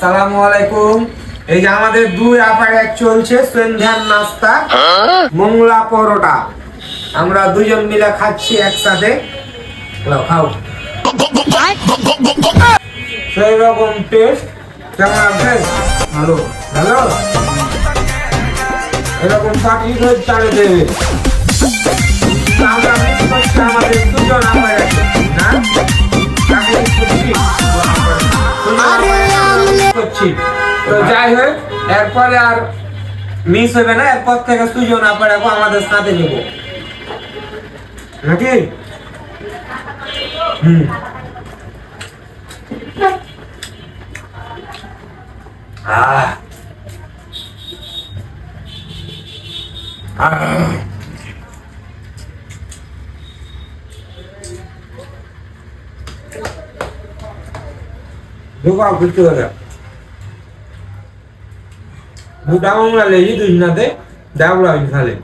আসসালামু আলাইকুম। এই যে আমাদের দুই আপার এক চলছে সন্ধ্যার নাস্তা মোংলা পরোটা। আমরা দুজন মিলে খাচ্ছি একসাথে। লাও খাও। সেই রকম টেস্ট। কেমন আছে? ভালো ভালো। এরকম পাটি করে চালে দেবে। আমরা মিস করছি আমাদের দুজন আপার আছে না? তাকে মিস করছি। তো যাই হোক, এরপরে আর মিস হবে না। এরপর থেকে সুজন আপার আমাদের সাথে নেব নাকি? আহ আহ Đúng không? Cứ chưa được. Bút đau không là lấy cái gì là thế? Đau là mình phải lấy.